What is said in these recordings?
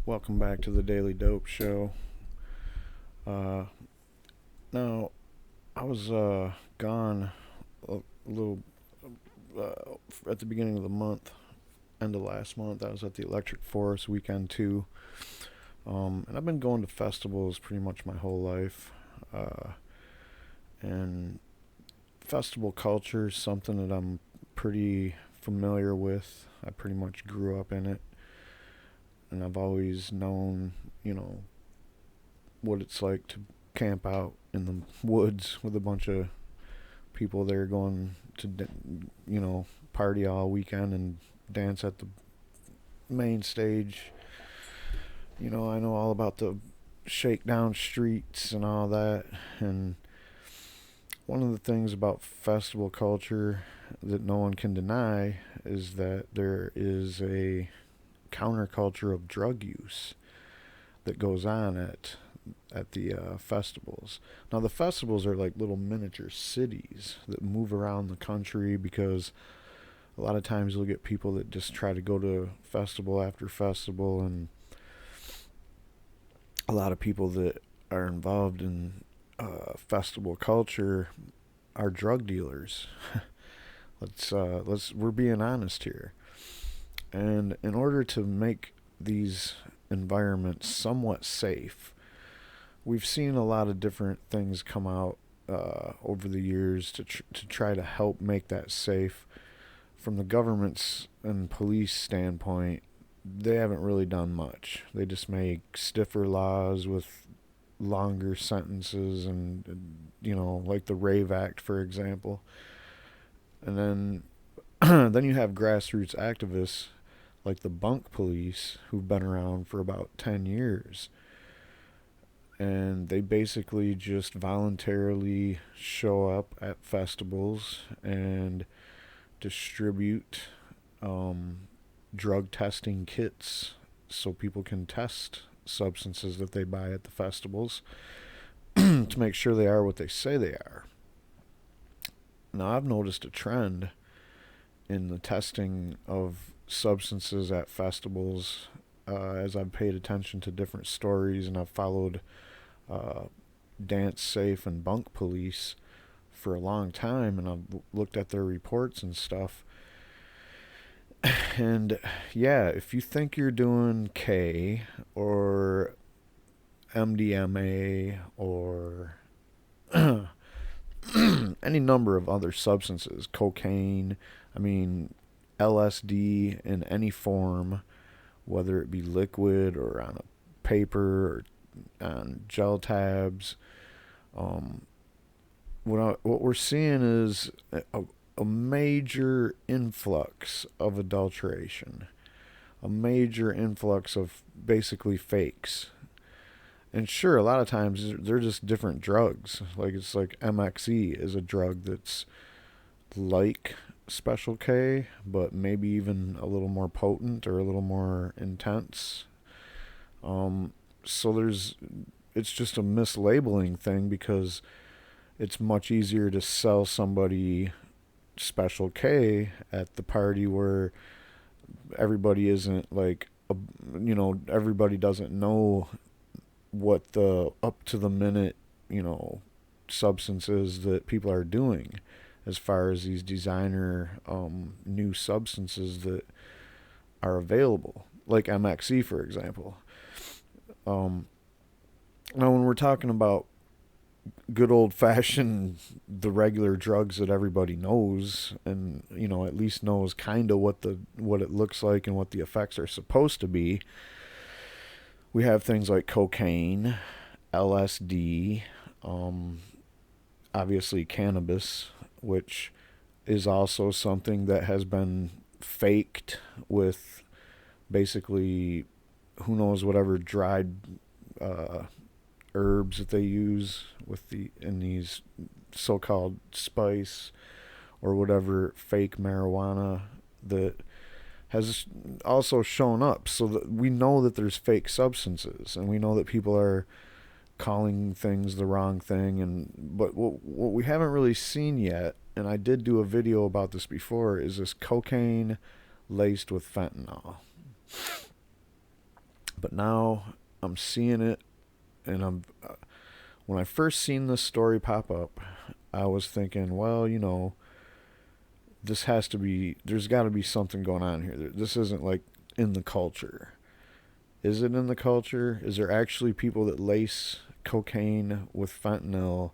Welcome back to the Daily Dope Show. Uh, now, I was gone a little at the beginning of the month, end of last month. I was at the Electric Forest weekend too, and I've been going to festivals pretty much my whole life. And festival culture is something that I'm pretty familiar with. I pretty much grew up in it, and I've always known, what it's like to camp out in the woods with a bunch of people there going to, party all weekend and dance at the main stage. I know all about the shakedown streets and all that. And one of the things about festival culture that no one can deny is that there is a counterculture of drug use that goes on at the festivals. Now the festivals are like little miniature cities that move around the country because a lot of times you'll get people that just try to go to festival after festival, and a lot of people that are involved in festival culture are drug dealers. Let's we're being honest here. And in order to make these environments somewhat safe, we've seen a lot of different things come out over the years to try to help make that safe. From the government's and police standpoint, they haven't really done much. They just make stiffer laws with longer sentences, and like the Rave Act, for example. And then then you have grassroots activists like the Bunk Police who've been around for about 10 years, and they basically just voluntarily show up at festivals and distribute drug testing kits so people can test substances that they buy at the festivals to make sure they are what they say they are. Now, I've noticed a trend in the testing of substances at festivals as I've paid attention to different stories, and I've followed uh, Dance Safe and Bunk Police for a long time, and I've looked at their reports and stuff. And yeah, if you think you're doing K or MDMA or any number of other substances, cocaine, I mean, LSD in any form, whether it be liquid or on a paper or on gel tabs, um, what we're seeing is a major influx of adulteration, a major influx of basically fakes. And sure, a lot of times they're just different drugs. Like it's like MXE is a drug that's like Special K, but maybe even a little more potent or a little more intense. So it's just a mislabeling thing because it's much easier to sell somebody Special K at the party where everybody isn't like, everybody doesn't know what the up to the minute, substances that people are doing as far as these designer new substances that are available, like MXE, for example. Um, Now, when we're talking about good old fashioned, the regular drugs that everybody knows, and at least knows kind of what it looks like and what the effects are supposed to be, we have things like cocaine, LSD, um, obviously cannabis, which is also something that has been faked with basically who knows whatever dried uh, herbs that they use with in these so-called spice or whatever fake marijuana that has also shown up, so that we know that there's fake substances, and we know that people are calling things the wrong thing. And but what we haven't really seen yet, and I did do a video about this before, is this cocaine laced with fentanyl. But now I'm seeing it, and when I first seen this story pop up, I was thinking, well, this has to be, there's got to be something going on here. This isn't like in the culture. Is it in the culture? Is there actually people that lace cocaine with fentanyl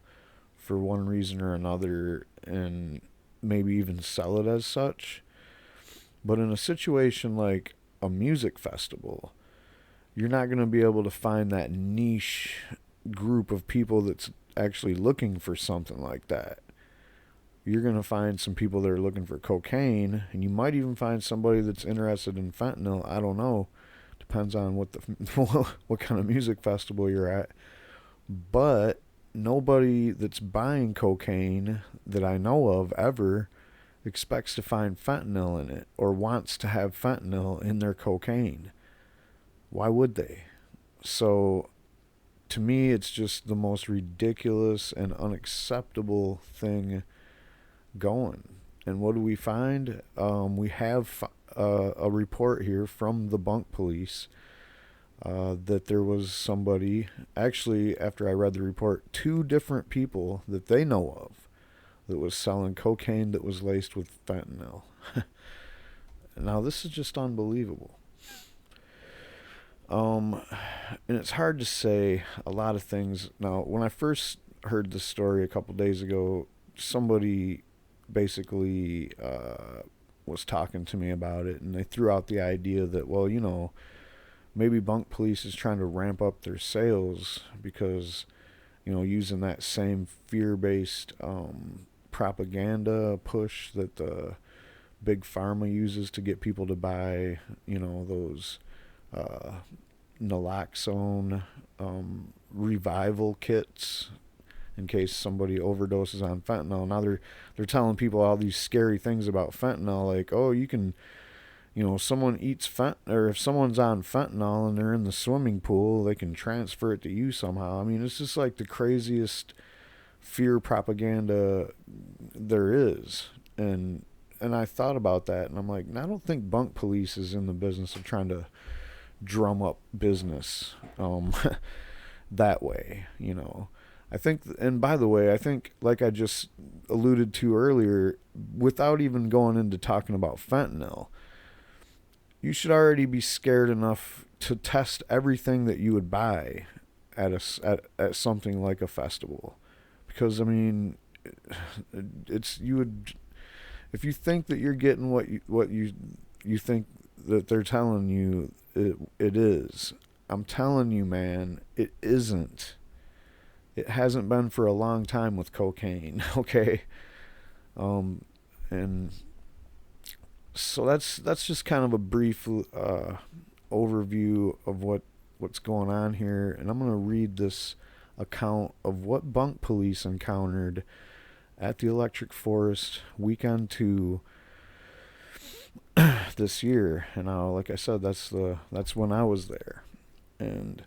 for one reason or another and maybe even sell it as such? But in a situation like a music festival, you're not going to be able to find that niche group of people that's actually looking for something like that. You're going to find some people that are looking for cocaine, and you might even find somebody that's interested in fentanyl. I don't know. Depends on what kind of music festival you're at. But nobody that's buying cocaine that I know of ever expects to find fentanyl in it or wants to have fentanyl in their cocaine. Why would they? So to me, it's just the most ridiculous and unacceptable thing going. And what do we find? We have a report here from the Bunk Police that there was somebody, actually, after I read the report, 2 different people that they know of that was selling cocaine that was laced with fentanyl. Now, this is just unbelievable. And it's hard to say a lot of things. Now, when I first heard this story a couple days ago, somebody basically was talking to me about it, and they threw out the idea that, well, maybe Bunk Police is trying to ramp up their sales because, using that same fear-based propaganda push that the big pharma uses to get people to buy, those naloxone revival kits in case somebody overdoses on fentanyl. Now they're telling people all these scary things about fentanyl, like, oh, you can, someone eats or if someone's on fentanyl and they're in the swimming pool, they can transfer it to you somehow. I mean, it's just like the craziest fear propaganda there is. And I thought about that, and I'm like, I don't think Bunk Police is in the business of trying to drum up business that way. I think, and by the way, I think, like I just alluded to earlier, without even going into talking about fentanyl, you should already be scared enough to test everything that you would buy at something like a festival. Because, I mean, you would, if you think that you're getting what you think that they're telling you it is, I'm telling you, man, it isn't. It hasn't been for a long time with cocaine, okay? And so that's just kind of a brief overview of what's going on here, and I'm going to read this account of what Bunk Police encountered at the Electric Forest Weekend 2 this year. And like I said, that's when I was there, and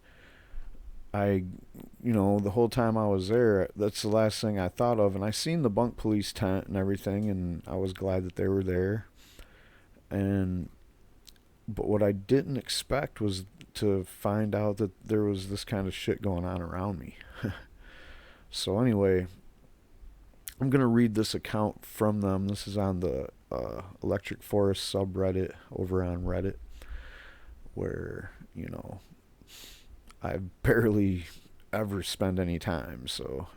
the whole time I was there, that's the last thing I thought of. And I seen the Bunk Police tent and everything, and I was glad that they were there. But what I didn't expect was to find out that there was this kind of shit going on around me. So anyway, I'm going to read this account from them. This is on the Electric Forest subreddit over on Reddit, where, I barely ever spend any time, so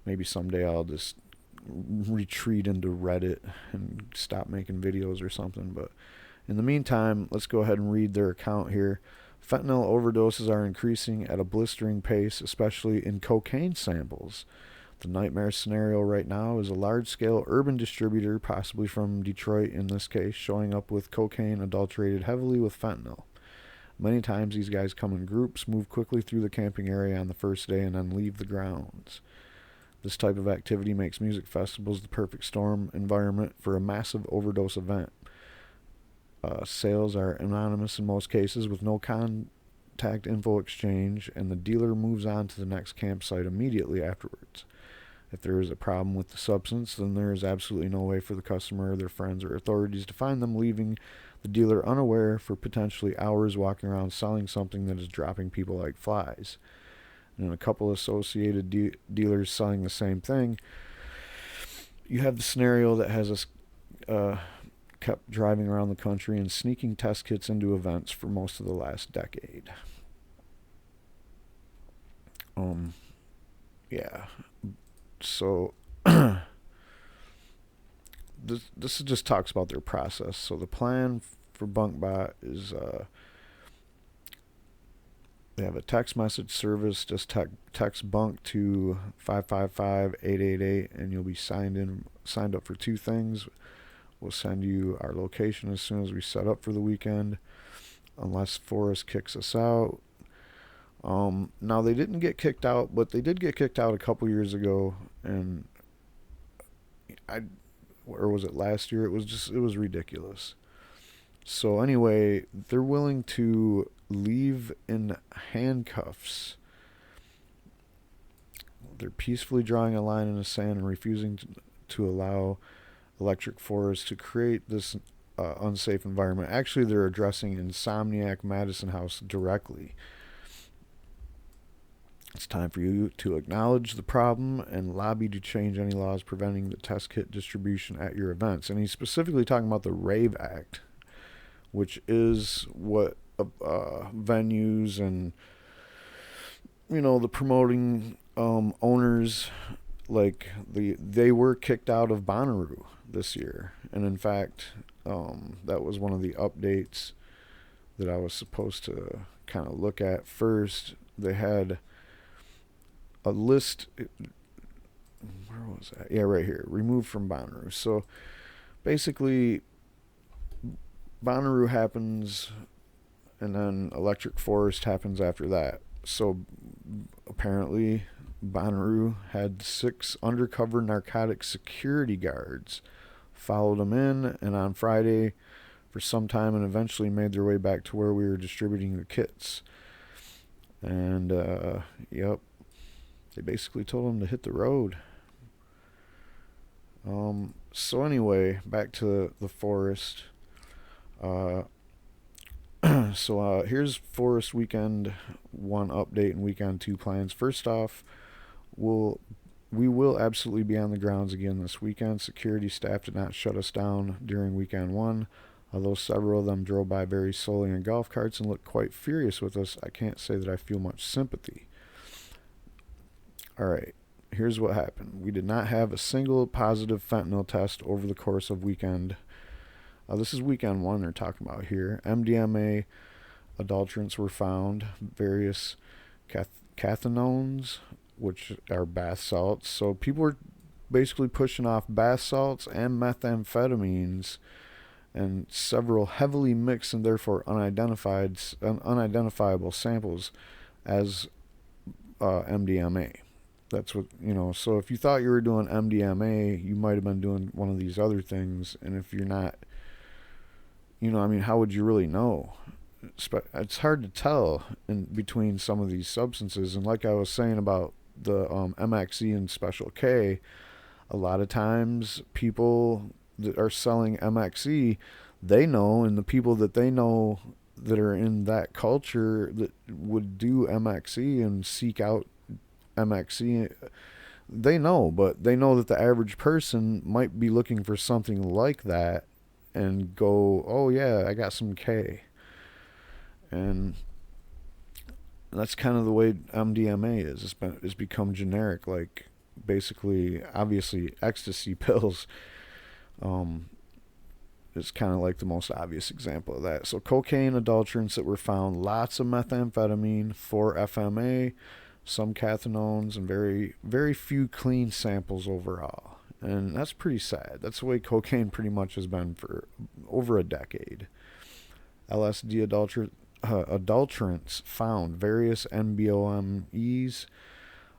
maybe someday I'll just retreat into Reddit and stop making videos or something. But in the meantime, let's go ahead and read their account here. Fentanyl overdoses are increasing at a blistering pace, especially in cocaine samples. The nightmare scenario right now is a large-scale urban distributor, possibly from Detroit in this case, showing up with cocaine adulterated heavily with fentanyl. Many times these guys come in groups, move quickly through the camping area on the first day, and then leave the grounds. This type of activity makes music festivals the perfect storm environment for a massive overdose event. Sales are anonymous in most cases with no contact info exchange, and the dealer moves on to the next campsite immediately afterwards. If there is a problem with the substance, then there is absolutely no way for the customer or their friends or authorities to find them leaving The dealer unaware for potentially hours walking around selling something that is dropping people like flies. And a couple associated dealers selling the same thing. You have the scenario that has us kept driving around the country and sneaking test kits into events for most of the last decade. Yeah. So this just talks about their process. So the plan for Bunk Bot is they have a text message service. Just text Bunk to 555-888 and you'll be signed up for two things. We'll send you our location as soon as we set up for the weekend, unless Forest kicks us out. Now they didn't get kicked out, but they did get kicked out a couple years ago, and or was it last year? It was ridiculous. So anyway, they're willing to leave in handcuffs. They're peacefully drawing a line in the sand and refusing to allow Electric Forest to create this unsafe environment. Actually, they're addressing Insomniac Madison House directly. It's time for you to acknowledge the problem and lobby to change any laws preventing the test kit distribution at your events. And he's specifically talking about the RAVE Act, which is what venues and, the promoting owners, like they were kicked out of Bonnaroo this year. And in fact, that was one of the updates that I was supposed to kind of look at first. They had a list. Where was that? Yeah, right here. Removed from Bonnaroo. So basically, Bonnaroo happens, and then Electric Forest happens after that. So apparently, Bonnaroo had 6 undercover narcotic security guards, followed them in, and on Friday for some time, and eventually made their way back to where we were distributing the kits. And yep, they basically told them to hit the road. So anyway, back to the Forest. So here's Forest Weekend 1 update and Weekend 2 plans. First off, we will absolutely be on the grounds again this weekend. Security staff did not shut us down during Weekend 1. Although several of them drove by very slowly in golf carts and looked quite furious with us, I can't say that I feel much sympathy. Alright, here's what happened. We did not have a single positive fentanyl test over the course of weekend. This is Weekend 1 they're talking about here. MDMA adulterants were found, various cathinones, which are bath salts. So people were basically pushing off bath salts and methamphetamines and several heavily mixed and therefore unidentifiable samples as MDMA. That's what, so if you thought you were doing MDMA, you might have been doing one of these other things. And if you're not, how would you really know? It's hard to tell in between some of these substances. And like I was saying about the MXE and Special K, a lot of times people that are selling MXE, they know, and the people that they know that are in that culture that would do MXE and seek out MXE, they know, but they know that the average person might be looking for something like that and go, oh yeah, I got some K. And that's kind of the way MDMA is. It's become generic, like basically, obviously, ecstasy pills is kind of like the most obvious example of that. So cocaine adulterants that were found, lots of methamphetamine, 4-FMA, some cathinones, and very, very few clean samples overall. And that's pretty sad. That's the way cocaine pretty much has been for over a decade. LSD adulterants found, various NBOMEs,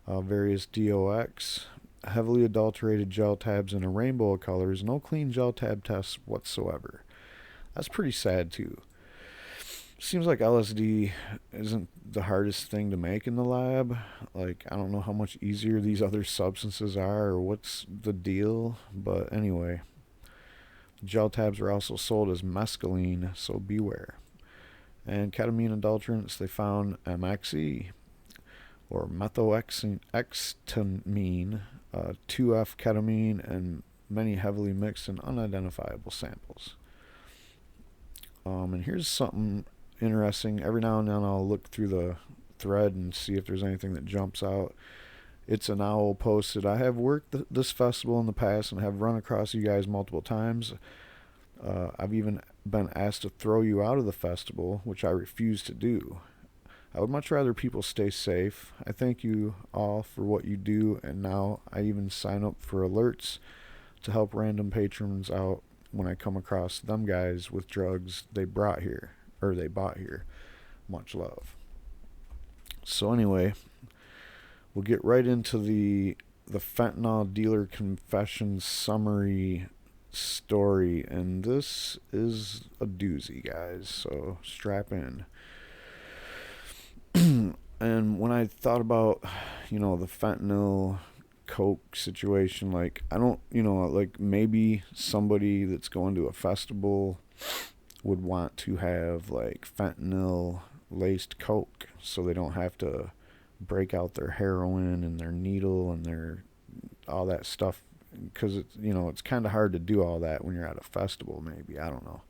various DOX, heavily adulterated gel tabs in a rainbow of colors, no clean gel tab tests whatsoever. That's pretty sad too. Seems like LSD isn't the hardest thing to make in the lab. Like, I don't know how much easier these other substances are or what's the deal, but anyway. Gel tabs are also sold as mescaline, so beware. And ketamine adulterants, they found MXE, or methoxetamine, 2F ketamine, and many heavily mixed and unidentifiable samples. And here's something interesting. Every now and then I'll look through the thread and see if there's anything that jumps out. It's an owl posted. I have worked this festival in the past and have run across you guys multiple times. I've even been asked to throw you out of the festival, which I refuse to do. I would much rather people stay safe. I thank you all for what you do, and now I even sign up for alerts to help random patrons out when I come across them guys with drugs they bought here. Much love. So anyway, we'll get right into the fentanyl dealer confession summary story, and this is a doozy, guys, so strap in. And when I thought about, the fentanyl coke situation, like, I don't, like, maybe somebody that's going to a festival would want to have, like, fentanyl laced coke so they don't have to break out their heroin and their needle and their all that stuff, because it's kind of hard to do all that when you're at a festival. Maybe, I don't know,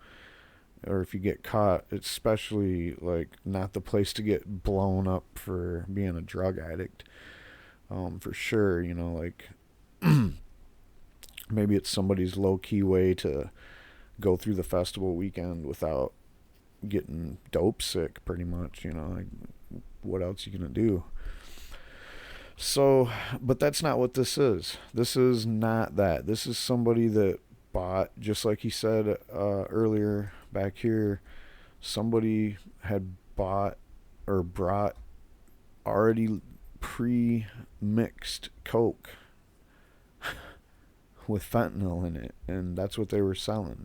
or if you get caught, it's especially like not the place to get blown up for being a drug addict. For sure, like maybe it's somebody's low-key way to go through the festival weekend without getting dope sick, pretty much. Like, what else you gonna do? So, but that's not what this is. This is not that. This is somebody that bought, just like he said earlier back here, somebody had bought or brought already pre-mixed coke with fentanyl in it, and that's what they were selling.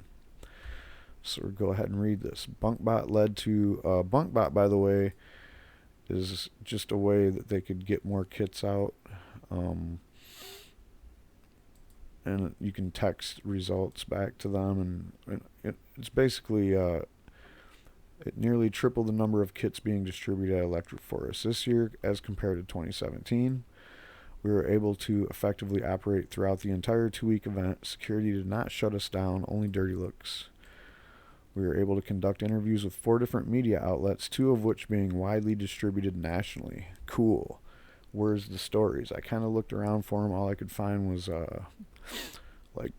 So we'll go ahead and read this. Bunk Bot led to Bunk Bot, by the way, is just a way that they could get more kits out, and you can text results back to them, and it's basically it nearly tripled the number of kits being distributed at Electric Forest this year as compared to 2017. We were able to effectively operate throughout the entire 2-week event. Security did not shut us down, only dirty looks. We were able to conduct interviews with 4 different media outlets, 2 of which being widely distributed nationally. Cool. Where's the stories? I kind of looked around for them. All I could find was like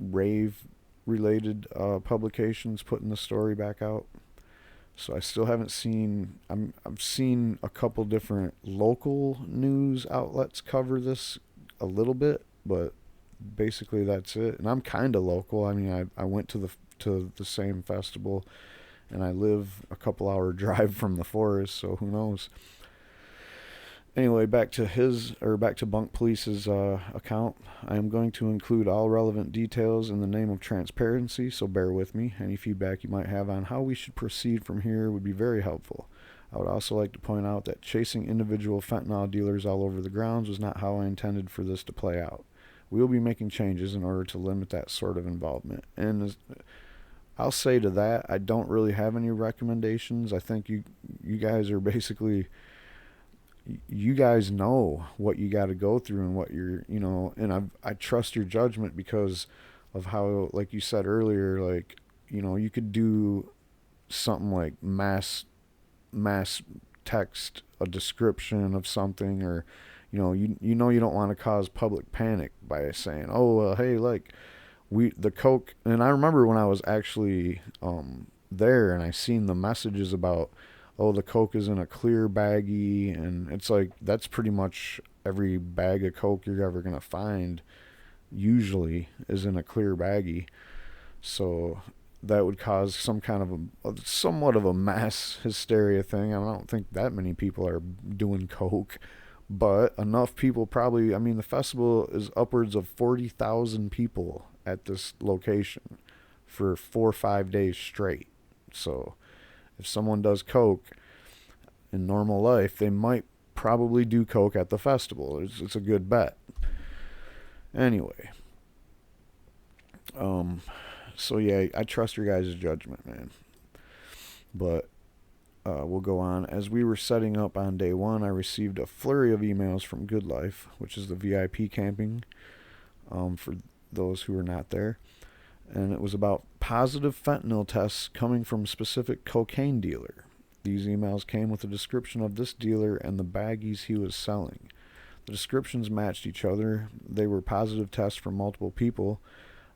rave-related publications putting the story back out. So I still haven't seen. I've seen a couple different local news outlets cover this a little bit, but basically that's it. And I'm kind of local. I mean, I went to the same festival, and I live a couple hour drive from the forest, so who knows. Anyway, back to Bunk Police's account. I am going to include all relevant details in the name of transparency, so bear with me. Any feedback you might have on how we should proceed from here would be very helpful. I would also like to point out that chasing individual fentanyl dealers all over the grounds was not how I intended for this to play out. We will be making changes in order to limit that sort of involvement. And I'll say to that, I don't really have any recommendations. I think you guys are basically, you guys know what you got to go through and what you're, and I trust your judgment because of how, like you said earlier, like, you could do something like mass text a description of something, or you don't want to cause public panic by saying, hey, like, the coke. And I remember when I was actually there, and I seen the messages about, the coke is in a clear baggie, and it's like, that's pretty much every bag of coke you're ever gonna find usually is in a clear baggie. So that would cause some kind of somewhat of a mass hysteria thing. I don't think that many people are doing coke, but enough people probably. I mean, the festival is upwards of 40,000 people at this location for 4 or 5 days straight. So if someone does coke in normal life, they might probably do coke at the festival. It's a good bet. Anyway, Um, so yeah, I trust your guys' judgment, man. But we'll go on. As we were setting up on day one, I received a flurry of emails from Good Life, which is the VIP camping, for those who were not there. And it was about positive fentanyl tests coming from a specific cocaine dealer. These emails came with a description of this dealer and the baggies he was selling. The descriptions matched each other. They were positive tests from multiple people.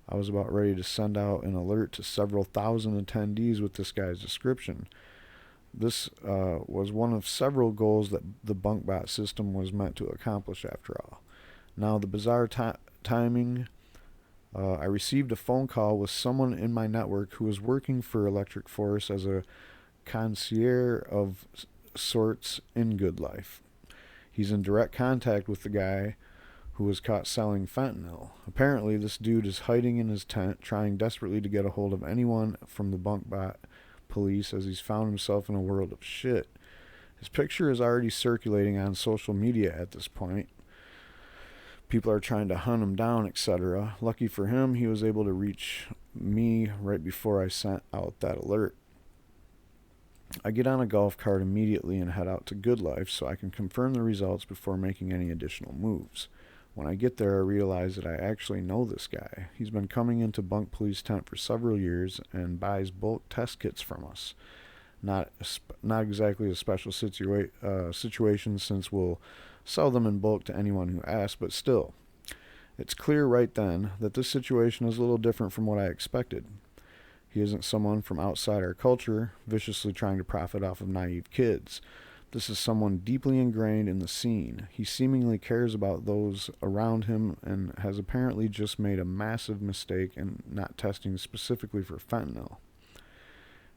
I was about ready to send out an alert to several thousand attendees with this guy's description. This was one of several goals that the Bunk Bot system was meant to accomplish, after all. Now, the bizarre timing. I received a phone call with someone in my network who was working for Electric Forest as a concierge of sorts in Good Life. He's in direct contact with the guy who was caught selling fentanyl. Apparently, this dude is hiding in his tent, trying desperately to get a hold of anyone from the Bunk Bot Police, as he's found himself in a world of shit. His picture is already circulating on social media at this point. People are trying to hunt him down, etc. Lucky for him, he was able to reach me right before I sent out that alert. I get on a golf cart immediately and head out to Good Life so I can confirm the results before making any additional moves. When I get there, I realize that I actually know this guy. He's been coming into Bunk Police tent for several years and buys bulk test kits from us. Not exactly a special situation, since we'll sell them in bulk to anyone who asks, but still. It's clear right then that this situation is a little different from what I expected. He isn't someone from outside our culture, viciously trying to profit off of naive kids. This is someone deeply ingrained in the scene. He seemingly cares about those around him and has apparently just made a massive mistake in not testing specifically for fentanyl.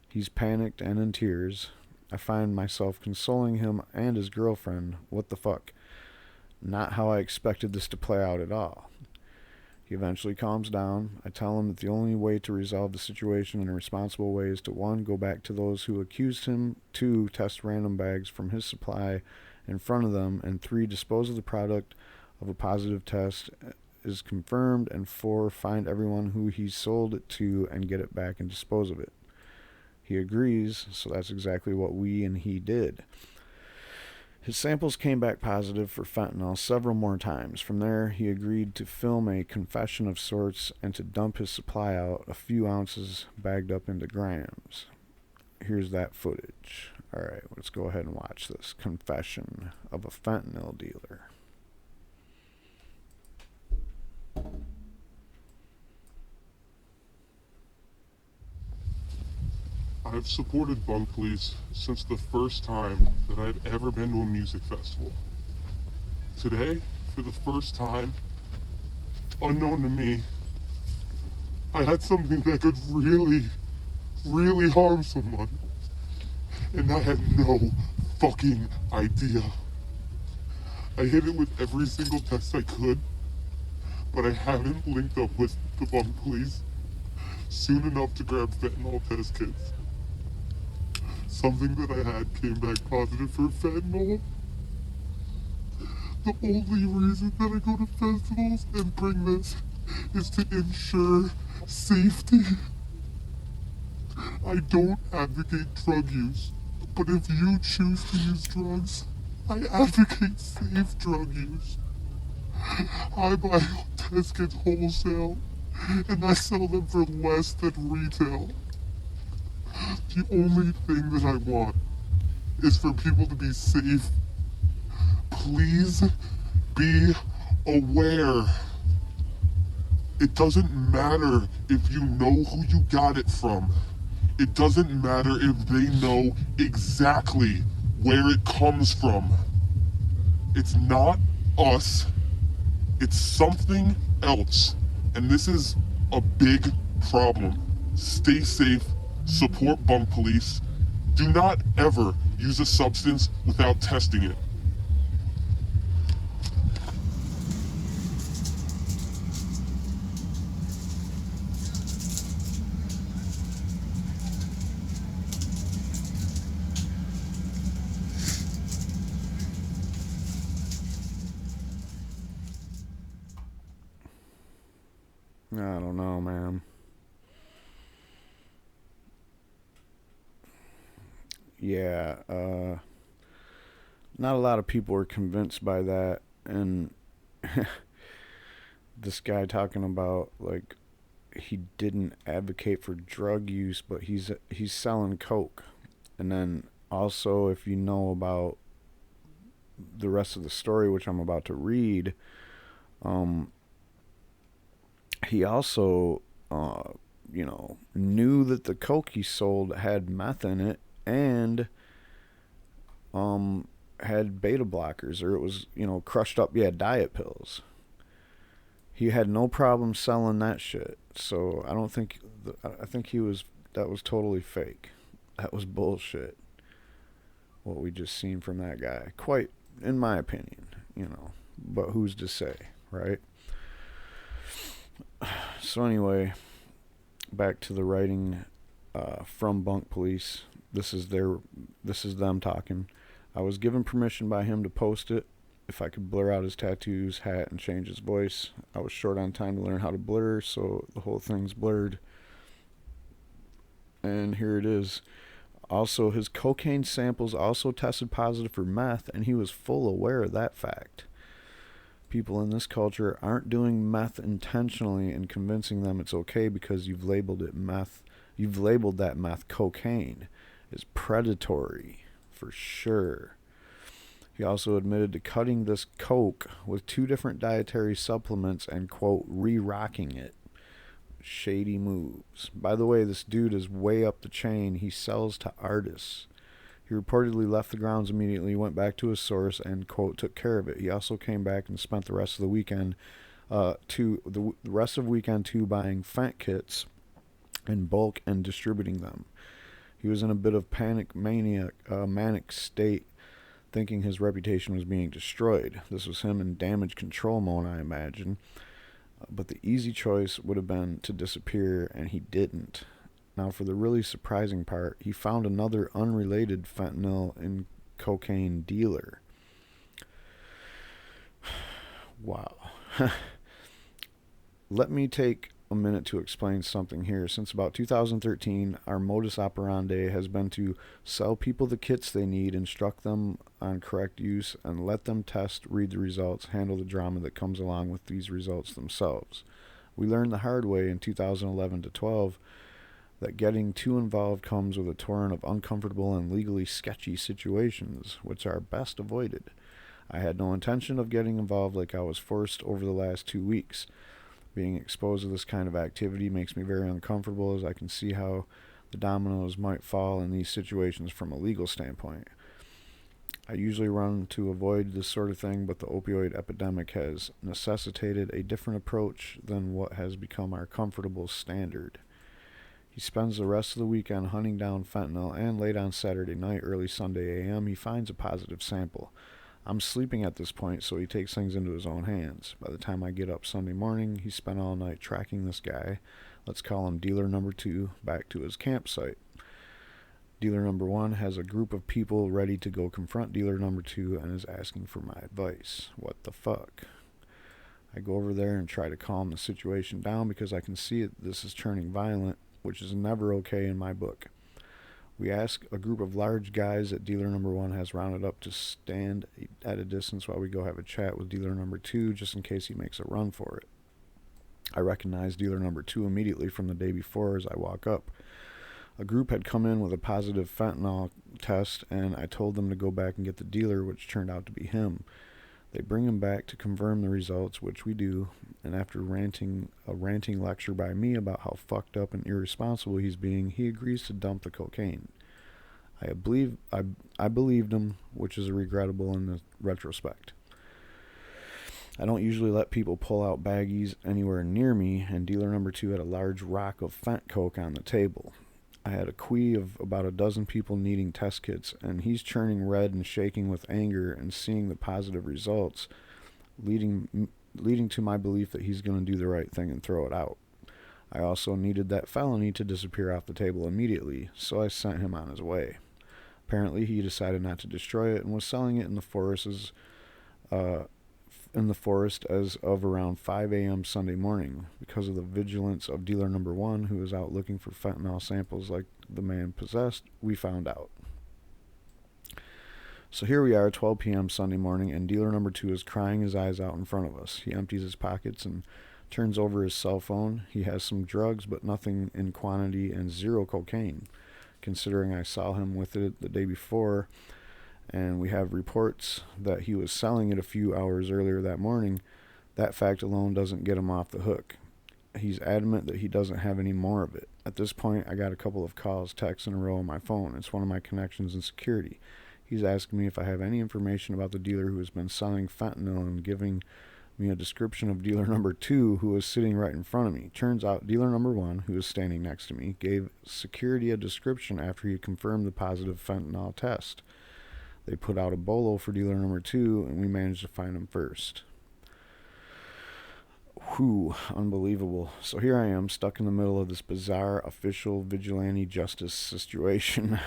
He's panicked and in tears. I find myself consoling him and his girlfriend. What the fuck? Not how I expected this to play out at all. He eventually calms down. I tell him that the only way to resolve the situation in a responsible way is to 1. Go back to those who accused him, 2. Test random bags from his supply in front of them, and 3. Dispose of the product of a positive test is confirmed, and 4. Find everyone who he sold it to and get it back and dispose of it. He agrees, so that's exactly what we and he did. His samples came back positive for fentanyl several more times. From there, he agreed to film a confession of sorts and to dump his supply out, a few ounces bagged up into grams. Here's that footage. Alright, let's go ahead and watch this. Confession of a fentanyl dealer. I've supported Bunk Police since the first time that I'd ever been to a music festival. Today, for the first time, unknown to me, I had something that could really, really harm someone. And I had no fucking idea. I hit it with every single text I could, but I haven't linked up with the Bunk Police soon enough to grab fentanyl test kits. Something that I had came back positive for fentanyl. The only reason that I go to festivals and bring this is to ensure safety. I don't advocate drug use, but if you choose to use drugs, I advocate safe drug use. I buy test kits wholesale, and I sell them for less than retail. The only thing that I want is for people to be safe. Please be aware. It doesn't matter if you know who you got it from. It doesn't matter if they know exactly where it comes from. It's not us. It's something else. And this is a big problem. Stay safe. Support Bunk Police. Do not ever use a substance without testing it. I don't know, man. Yeah, not a lot of people were convinced by that, and this guy talking about like he didn't advocate for drug use, but he's selling coke. And then also, if you know about the rest of the story, which I'm about to read, um, he also, knew that the coke he sold had meth in it and had beta blockers, or it was, crushed up, yeah, diet pills. He had no problem selling that shit. So I don't think, I think that was totally fake. That was bullshit. What we just seen from that guy. Quite, in my opinion. But who's to say, right? So anyway, back to the writing from Bunk Police. This is them talking. I was given permission by him to post it if I could blur out his tattoos, hat, and change his voice. I was short on time to learn how to blur, so the whole thing's blurred. And here it is. Also, his cocaine samples also tested positive for meth, and he was full aware of that fact. People in this culture aren't doing meth intentionally and convincing them it's okay because you've labeled it meth. You've labeled that meth cocaine. It's predatory, for sure. He also admitted to cutting this coke with 2 different dietary supplements and, quote, re-rocking it. Shady moves. By the way, this dude is way up the chain. He sells to artists. He reportedly left the grounds immediately, went back to his source, and, quote, took care of it. He also came back and spent the rest of the weekend, the rest of the weekend too, buying fent kits in bulk and distributing them. He was in a bit of manic state, thinking his reputation was being destroyed. This was him in damage control mode, I imagine. But the easy choice would have been to disappear, and he didn't. Now, for the really surprising part, he found another unrelated fentanyl and cocaine dealer. Wow. Let me take a minute to explain something here. Since about 2013, our modus operandi has been to sell people the kits they need, instruct them on correct use, and let them test, read the results, handle the drama that comes along with these results themselves. We learned the hard way in 2011 to 12 that getting too involved comes with a torrent of uncomfortable and legally sketchy situations, which are best avoided. I had no intention of getting involved like I was forced over the last 2 weeks. Being exposed to this kind of activity makes me very uncomfortable, as I can see how the dominoes might fall in these situations from a legal standpoint. I usually run to avoid this sort of thing, but the opioid epidemic has necessitated a different approach than what has become our comfortable standard. He spends the rest of the weekend hunting down fentanyl, and late on Saturday night, early Sunday a.m., he finds a positive sample. I'm sleeping at this point, so he takes things into his own hands. By the time I get up Sunday morning, he spent all night tracking this guy, let's call him dealer number 2, back to his campsite. Dealer number 1 has a group of people ready to go confront dealer number 2 and is asking for my advice. What the fuck? I go over there and try to calm the situation down because I can see this is turning violent, which is never okay in my book. We ask a group of large guys that dealer number 1 has rounded up to stand at a distance while we go have a chat with dealer number 2 just in case he makes a run for it. I recognize dealer number 2 immediately from the day before as I walk up. A group had come in with a positive fentanyl test, and I told them to go back and get the dealer, which turned out to be him. They bring him back to confirm the results, which we do, and after a ranting lecture by me about how fucked up and irresponsible he's being, he agrees to dump the cocaine. I believed him, which is regrettable in the retrospect. I don't usually let people pull out baggies anywhere near me, and dealer number 2 had a large rock of fent coke on the table. I had a queue of about a dozen people needing test kits, and he's churning red and shaking with anger and seeing the positive results, leading to my belief that he's going to do the right thing and throw it out. I also needed that felony to disappear off the table immediately, so I sent him on his way. Apparently, he decided not to destroy it and was selling it in the forests in the forest as of around 5 a.m. Sunday morning because of the vigilance of dealer number 1, who was out looking for fentanyl samples like the man possessed. We found out. So here we are, 12 p.m. Sunday morning, and dealer number 2 is crying his eyes out in front of us. He empties his pockets and turns over his cell phone. He has some drugs, but nothing in quantity, and 0 cocaine, considering I saw him with it the day before, and we have reports that he was selling it a few hours earlier that morning. That fact alone doesn't get him off the hook. He's adamant that he doesn't have any more of it. At this point, I got a couple of calls, texts in a row on my phone. It's one of my connections in security. He's asking me if I have any information about the dealer who has been selling fentanyl and giving me a description of dealer number 2, who was sitting right in front of me. Turns out dealer number 1, who was standing next to me, gave security a description after he confirmed the positive fentanyl test. They put out a bolo for dealer number 2, and we managed to find him first. Whew, unbelievable. So here I am, stuck in the middle of this bizarre official vigilante justice situation.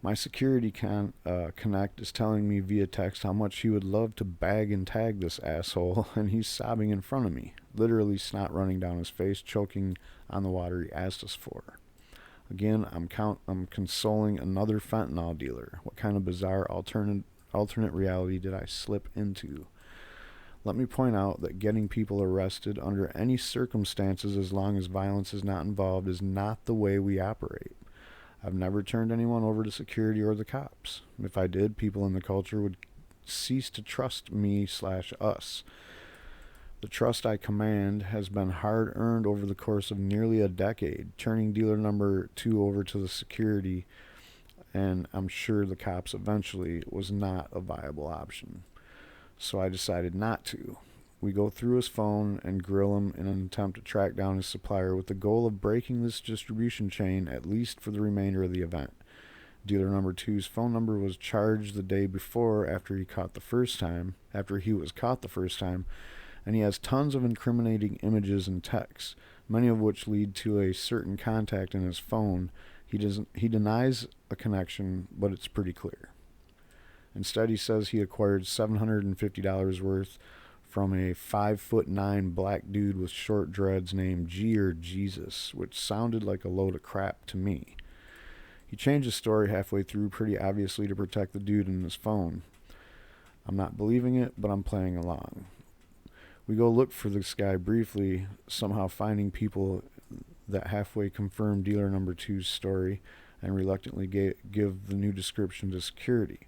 My security connect is telling me via text how much he would love to bag and tag this asshole, and he's sobbing in front of me, literally snot running down his face, choking on the water he asked us for. Again, I'm consoling another fentanyl dealer. What kind of bizarre alternate reality did I slip into? Let me point out that getting people arrested under any circumstances, as long as violence is not involved, is not the way we operate. I've never turned anyone over to security or the cops. If I did, people in the culture would cease to trust me/us. The trust I command has been hard-earned over the course of nearly a decade. Turning dealer number 2 over to the security, and I'm sure the cops eventually, was not a viable option. So I decided not to. We go through his phone and grill him in an attempt to track down his supplier with the goal of breaking this distribution chain, at least for the remainder of the event. Dealer number 2's phone number was charged the day before after he was caught the first time, and he has tons of incriminating images and texts, many of which lead to a certain contact in his phone. He denies a connection, but it's pretty clear. Instead, he says he acquired $750 worth from a 5'9" black dude with short dreads named G or Jesus, which sounded like a load of crap to me. He changed his story halfway through, pretty obviously to protect the dude in his phone. I'm not believing it, but I'm playing along. We go look for this guy briefly, somehow finding people that halfway confirm dealer number 2's story, and reluctantly give the new description to security.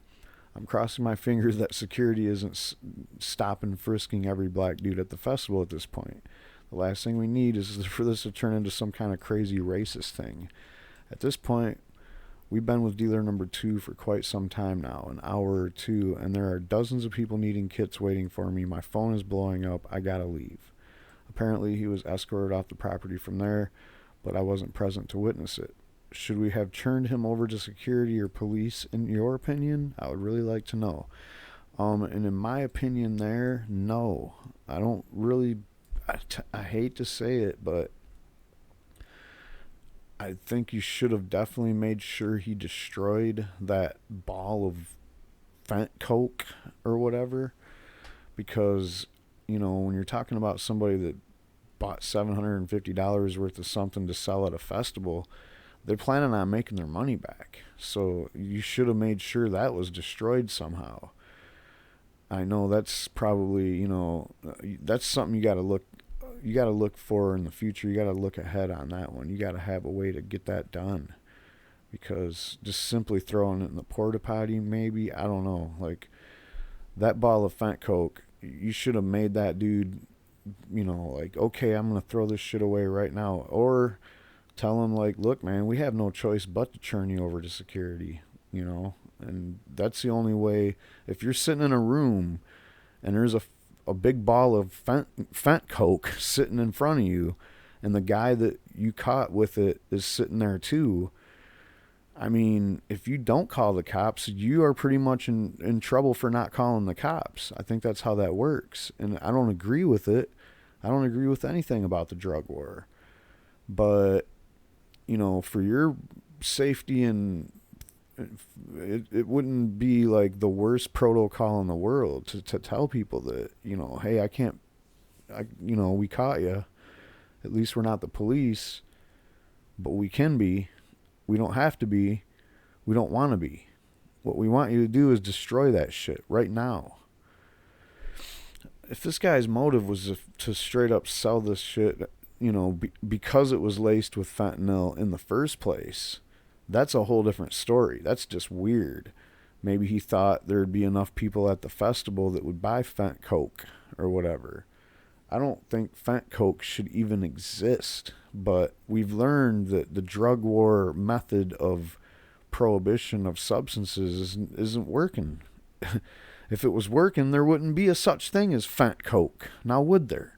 I'm crossing my fingers that security isn't stopping frisking every black dude at the festival at this point. The last thing we need is for this to turn into some kind of crazy racist thing. At this point, we've been with dealer number 2 for quite some time now, an hour or two, and there are dozens of people needing kits waiting for me. My phone is blowing up. I gotta leave. Apparently, he was escorted off the property from there, but I wasn't present to witness it. Should we have turned him over to security or police, in your opinion? I would really like to know. And in my opinion there, no. I don't really, I hate to say it, but I think you should have definitely made sure he destroyed that ball of Fent Coke or whatever, because, you know, when you're talking about somebody that bought $750 worth of something to sell at a festival, they're planning on making their money back. So you should have made sure that was destroyed somehow. I know that's probably, you know, that's something you got to look for in the future. You got to look ahead on that one. You got to have a way to get that done, because just simply throwing it in the porta potty, maybe, I don't know, like that ball of Fent Coke, you should have made that dude, you know, like, okay, I'm going to throw this shit away right now. Or tell him, like, look, man, we have no choice but to turn you over to security, you know. And that's the only way. If you're sitting in a room and there's a big ball of Fent Coke sitting in front of you, and the guy that you caught with it is sitting there too, I mean, if you don't call the cops, you are pretty much in trouble for not calling the cops. I think that's how that works. And I don't agree with it. I don't agree with anything about the drug war. But, you know, for your safety and it wouldn't be like the worst protocol in the world to tell people that, hey, I can't, we caught you. At least we're not the police, but we can be. We don't have to be. We don't want to be. What we want you to do is destroy that shit right now. If this guy's motive was to straight up sell this shit, because it was laced with fentanyl in the first place, that's a whole different story. That's just weird. Maybe he thought there'd be enough people at the festival that would buy Fent Coke or whatever. I don't think Fent Coke should even exist, but we've learned that the drug war method of prohibition of substances isn't working. If it was working, there wouldn't be a such thing as Fent Coke. Now would there?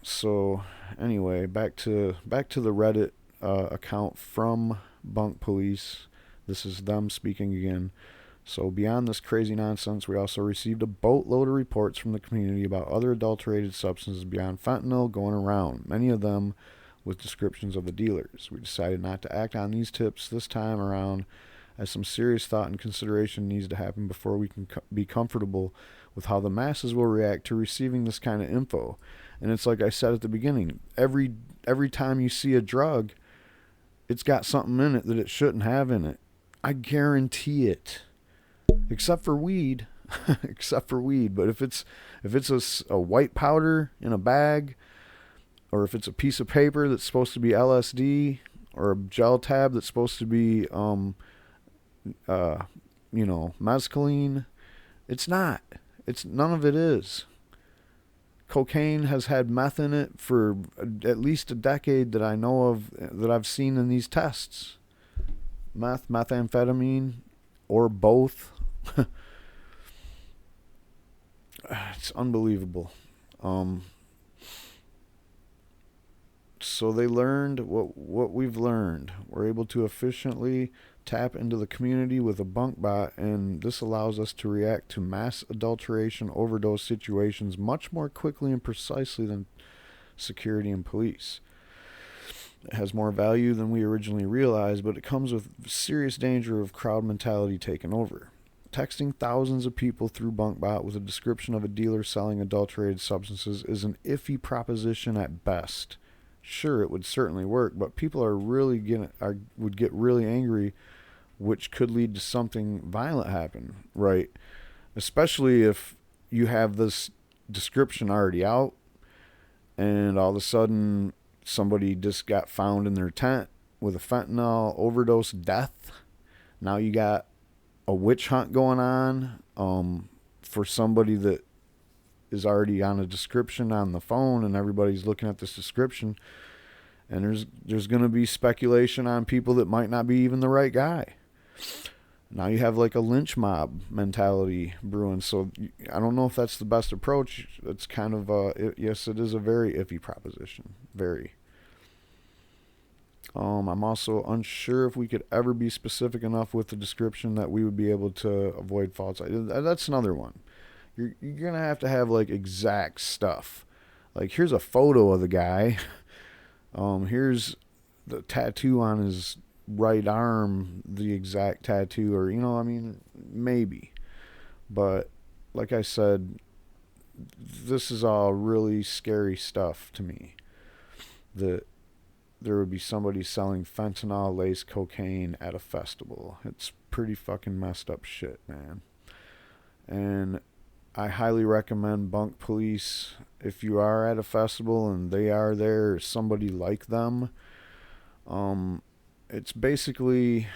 So anyway, back to the Reddit account from Bunk Police. This is them speaking again. So beyond this crazy nonsense, we also received a boatload of reports from the community about other adulterated substances beyond fentanyl going around, many of them with descriptions of the dealers. We decided not to act on these tips this time around, as some serious thought and consideration needs to happen before we can be comfortable with how the masses will react to receiving this kind of info. And it's like I said at the beginning, every time you see a drug, it's got something in it that it shouldn't have in it. I guarantee it. Except for weed. But if it's a white powder in a bag, or if it's a piece of paper that's supposed to be LSD, or a gel tab that's supposed to be mescaline, it's not. It's none of it is. Cocaine has had meth in it for at least a decade that I know of, that I've seen in these tests. Meth, methamphetamine, or both. It's unbelievable. So they learned what we've learned. We're able to efficiently tap into the community with a Bunk Bot, and this allows us to react to mass adulteration overdose situations much more quickly and precisely than security and police. It has more value than we originally realized, but it comes with serious danger of crowd mentality taking over. Texting thousands of people through Bunk Bot with a description of a dealer selling adulterated substances is an iffy proposition at best. Sure, it would certainly work, but people would get really angry, which could lead to something violent happen, right? Especially if you have this description already out, and all of a sudden somebody just got found in their tent with a fentanyl overdose death. Now you got a witch hunt going on for somebody that is already on a description on the phone, and everybody's looking at this description, and there's going to be speculation on people that might not be even the right guy. Now you have like a lynch mob mentality brewing. So I don't know if that's the best approach. It's kind of yes, it is a very iffy proposition. Very. I'm also unsure if we could ever be specific enough with the description that we would be able to avoid false. That's another one. You're gonna have to have like exact stuff. Like, here's a photo of the guy. Here's the tattoo on his right arm, the exact tattoo, or maybe. But like I said, this is all really scary stuff to me. That there would be somebody selling fentanyl laced cocaine at a festival. It's pretty fucking messed up shit, man. And I highly recommend Bunk Police, if you are at a festival and they are there, or somebody like them. It's basically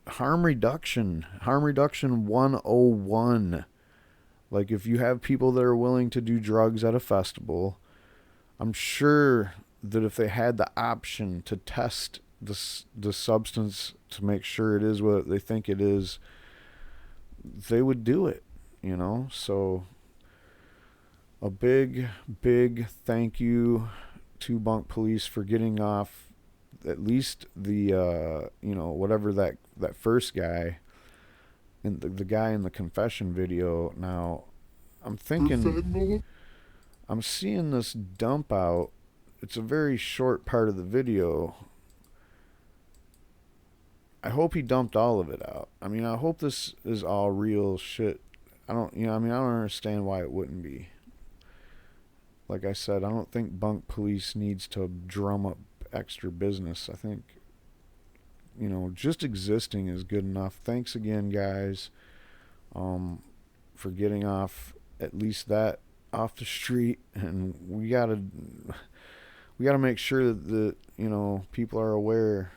harm reduction 101. Like, if you have people that are willing to do drugs at a festival, I'm sure that if they had the option to test the substance to make sure it is what they think it is, they would do it, So a big thank you to Bunk Police for getting off at least the whatever that first guy, and the guy in the confession video. Now I'm thinking, I'm seeing this dump out. It's a very short part of the video. I hope he dumped all of it out. I mean, I hope this is all real shit. I don't, you know, I mean, I don't understand why it wouldn't be. Like I said, I don't think Bunk Police needs to drum up extra business. I think, you know, just existing is good enough. Thanks again, guys, um, for getting off at least that off the street. And we gotta make sure that you know people are aware.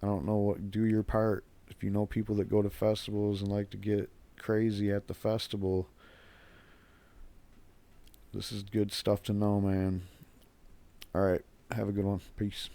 I don't know what. Do your part. If you know people that go to festivals and like to get crazy at the festival, this is good stuff to know, man. All right, have a good one. Peace.